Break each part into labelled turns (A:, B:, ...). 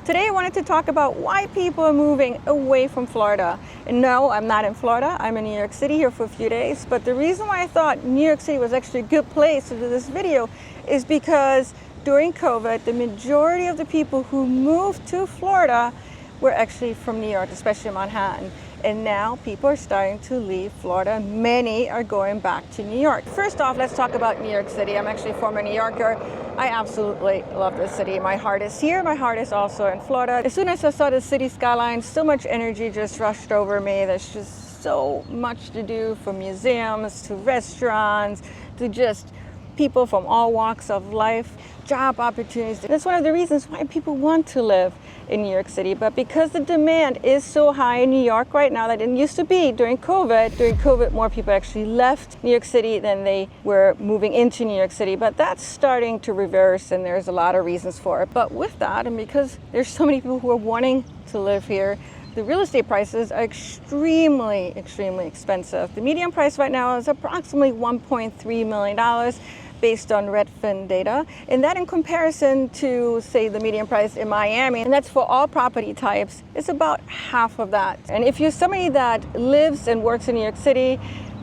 A: Today I wanted to talk about why people are moving away from Florida. And no, I'm not in Florida. I'm in New York City here for a few days. But the reason why I thought New York City was actually a good place to do this video is because during COVID, the majority of the people who moved to Florida were actually from New York, especially Manhattan. And now people are starting to leave Florida. Many are going back to New York. First off, let's talk about New York City. I'm actually a former New Yorker. I absolutely love this city. My heart is here. My heart is also in Florida. As soon as I saw the city skyline, so much energy just rushed over me. There's just so much to do, from museums to restaurants to just people from all walks of life, job opportunities. That's one of the reasons why people want to live in New York City. But because the demand is so high in New York right now that it used to be during COVID. During COVID, more people actually left New York City than they were moving into New York City. But that's starting to reverse, and there's a lot of reasons for it. But with that, and because there's so many people who are wanting to live here, the real estate prices are extremely expensive. The median price right now is approximately $1.3 million. Based on Redfin data, and that in comparison to, say, the median price in Miami, and that's for all property types, is about half of that. And if you're somebody that lives and works in New York City,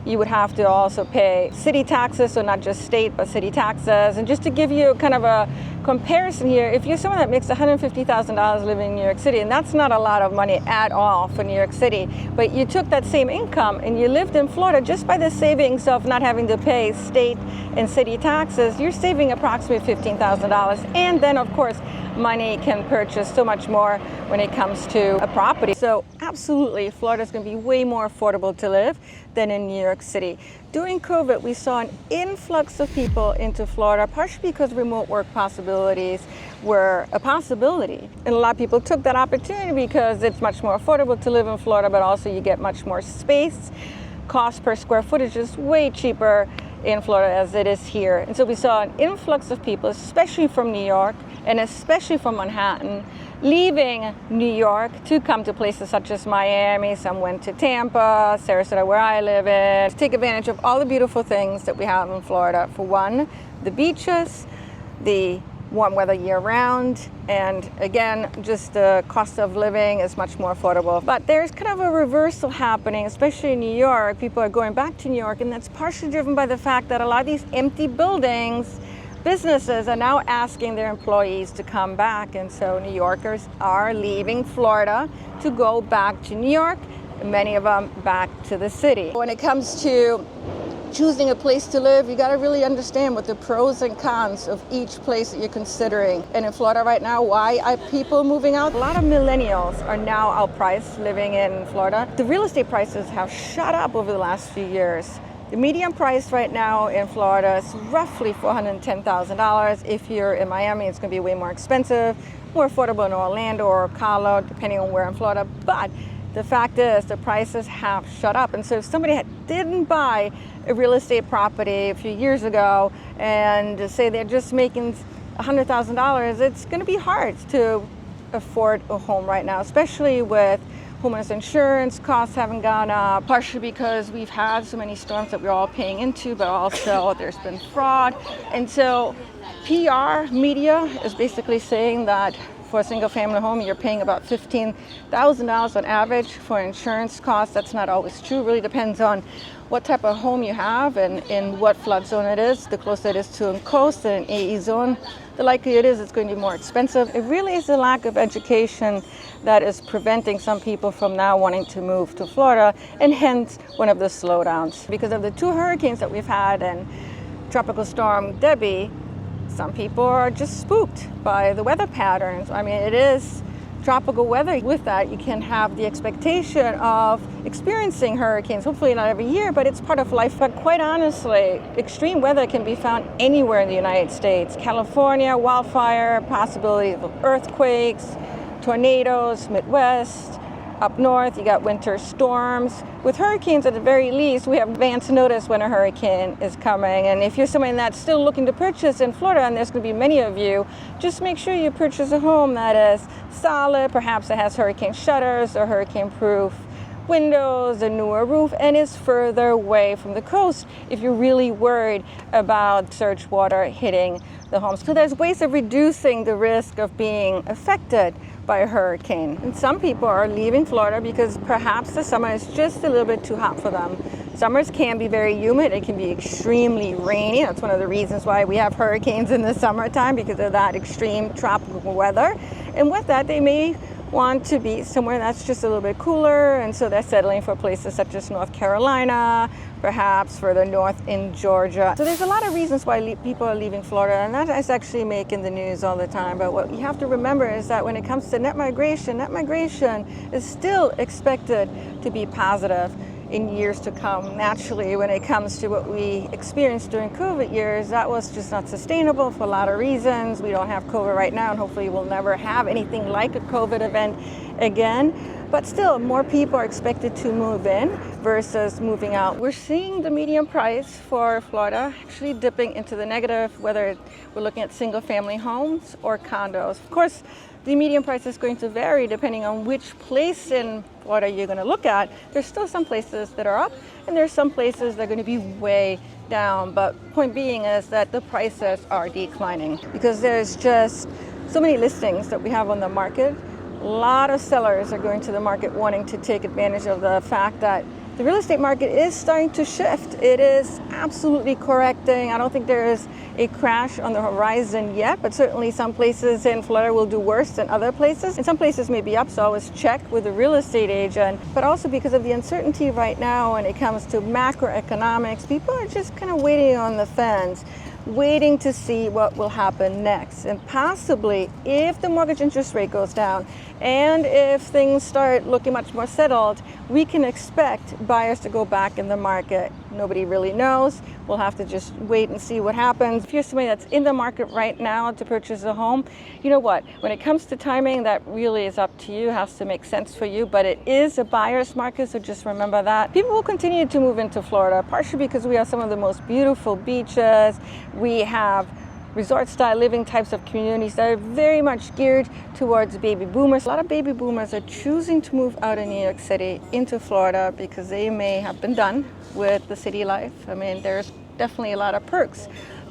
A: you would have to also pay city taxes, so not just state, but city taxes. And just to give you kind of a comparison here, if you're someone that makes $150,000 living in New York City, and that's not a lot of money at all for New York City, but you took that same income and you lived in Florida just by the savings of not having to pay state and city taxes, you're saving approximately $15,000. And then, of course, money can purchase so much more when it comes to a property. So absolutely, Florida is going to be way more affordable to live than in New York City. During COVID, we saw an influx of people into Florida, partially because remote work possibilities were a possibility. And a lot of people took that opportunity because it's much more affordable to live in Florida, but also you get much more space. Cost per square footage is way cheaper in Florida as it is here. And so we saw an influx of people, especially from New York and especially from Manhattan, leaving New York to come to places such as Miami. Some went to Tampa, Sarasota, where I live in, to take advantage of all the beautiful things that we have in Florida. For one, the beaches, the warm weather year-round, and again, just the cost of living is much more affordable. But there's kind of a reversal happening, especially in New York. People are going back to New York, and that's partially driven by the fact that a lot of these empty buildings, businesses are now asking their employees to come back, and so New Yorkers are leaving Florida to go back to New York, and many of them back to the city. When it comes to choosing a place to live, you got to really understand what the pros and cons of each place that you're considering. And in Florida right now, why are people moving out? A lot of millennials are now outpriced living in Florida. The real estate prices have shot up over the last few years. The median price right now in Florida is roughly $410,000. If you're in Miami, it's going to be way more expensive, more affordable in Orlando or Cabo, depending on where in Florida. But the fact is, the prices have shot up. And so if somebody didn't buy a real estate property a few years ago and say they're just making $100,000, it's going to be hard to afford a home right now, especially with homeowners insurance costs haven't gone up, partially because we've had so many storms that we're all paying into, but also there's been fraud. And so PR media is basically saying that for a single family home, you're paying about $15,000 on average for insurance costs. That's not always true. It really depends on what type of home you have and in what flood zone it is. The closer it is to a coast and an AE zone, the likelier it is it's going to be more expensive. It really is a lack of education that is preventing some people from now wanting to move to Florida, and hence one of the slowdowns. Because of the two hurricanes that we've had and Tropical Storm Debbie, some people are just spooked by the weather patterns. I mean, it is tropical weather. With that, you can have the expectation of experiencing hurricanes, hopefully not every year, but it's part of life. But quite honestly, extreme weather can be found anywhere in the United States. California, wildfire, possibility of earthquakes, tornadoes, Midwest. Up north, you got winter storms. With hurricanes, at the very least, we have advance notice when a hurricane is coming. And if you're someone that's still looking to purchase in Florida, and there's going to be many of you, just make sure you purchase a home that is solid. Perhaps it has hurricane shutters or hurricane-proof windows, a newer roof, and is further away from the coast if you're really worried about surge water hitting the homes. So there's ways of reducing the risk of being affected by a hurricane. And some people are leaving Florida because perhaps the summer is just a little bit too hot for them. Summers can be very humid. It can be extremely rainy. That's one of the reasons why we have hurricanes in the summertime, because of that extreme tropical weather. And with that, they may want to be somewhere that's just a little bit cooler, and so they're settling for places such as North Carolina, perhaps further north in Georgia. So there's a lot of reasons why people are leaving Florida, and that is actually making the news all the time. But what you have to remember is that when it comes to net migration is still expected to be positive in years to come. Naturally, when it comes to what we experienced during COVID years, that was just not sustainable for a lot of reasons. We don't have COVID right now, and hopefully we'll never have anything like a COVID event again. But still, more people are expected to move in versus moving out. We're seeing the median price for Florida actually dipping into the negative, whether we're looking at single family homes or condos. Of course, the median price is going to vary depending on which place in Florida you're going to look at. There's still some places that are up, and there's some places that are going to be way down. But point being is that the prices are declining because there's just so many listings that we have on the market. A lot of sellers are going to the market wanting to take advantage of the fact that the real estate market is starting to shift. It is absolutely correcting. I don't think there is a crash on the horizon yet, but certainly some places in Florida will do worse than other places. And some places may be up, so always check with a real estate agent. But also because of the uncertainty right now when it comes to macroeconomics, people are just kind of waiting on the fence, waiting to see what will happen next. And possibly, if the mortgage interest rate goes down and if things start looking much more settled, we can expect buyers to go back in the market. Nobody really knows. We'll have to just wait and see what happens. If you're somebody that's in the market right now to purchase a home, you know what? When it comes to timing, that really is up to you. It has to make sense for you, but it is a buyer's market, so just remember that. People will continue to move into Florida, partially because we have some of the most beautiful beaches. We have resort-style living types of communities that are very much geared towards baby boomers. A lot of baby boomers are choosing to move out of New York City into Florida because they may have been done with the city life. I mean, there's definitely a lot of perks,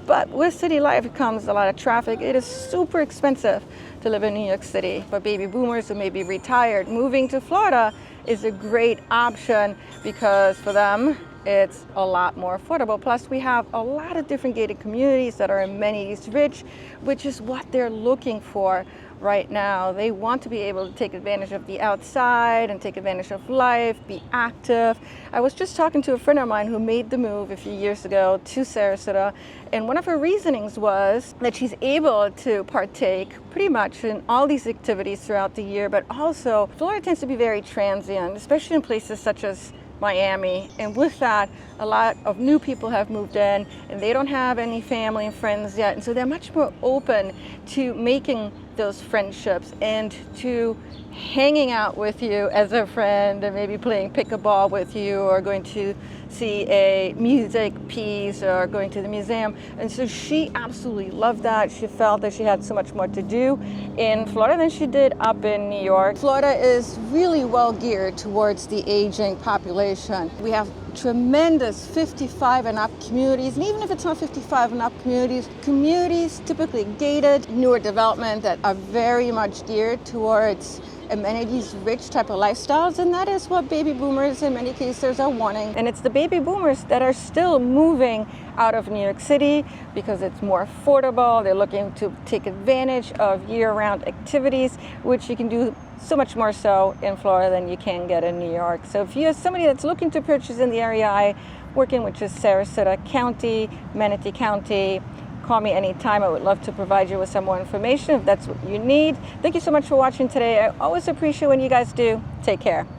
A: but with city life comes a lot of traffic. It is super expensive to live in New York City. For baby boomers who may be retired, moving to Florida is a great option because for them, it's a lot more affordable. Plus, we have a lot of different gated communities that are amenities rich, which is what they're looking for right now. They want to be able to take advantage of the outside and take advantage of life, be active. I was just talking to a friend of mine who made the move a few years ago to Sarasota, and one of her reasonings was that she's able to partake pretty much in all these activities throughout the year, but also Florida tends to be very transient, especially in places such as Miami, and with that, a lot of new people have moved in and they don't have any family and friends yet, and so they're much more open to making those friendships and to hanging out with you as a friend and maybe playing pickleball with you or going to see a music piece or going to the museum. And so she absolutely loved that. She felt that she had so much more to do in Florida than she did up in New York. Florida is really well geared towards the aging population. We have tremendous 55 and up communities, and even if it's not 55 and up communities typically gated, newer development that are very much geared towards amenities rich type of lifestyles, and that is what baby boomers in many cases are wanting. And it's the baby boomers that are still moving out of New York City because it's more affordable. They're looking to take advantage of year-round activities, which you can do so much more so in Florida than you can get in New York. So if you're somebody that's looking to purchase in the area I work in, which is Sarasota County, Manatee County, call me anytime. I would love to provide you with some more information if that's what you need. Thank you so much for watching today. I always appreciate when you guys do. Take care.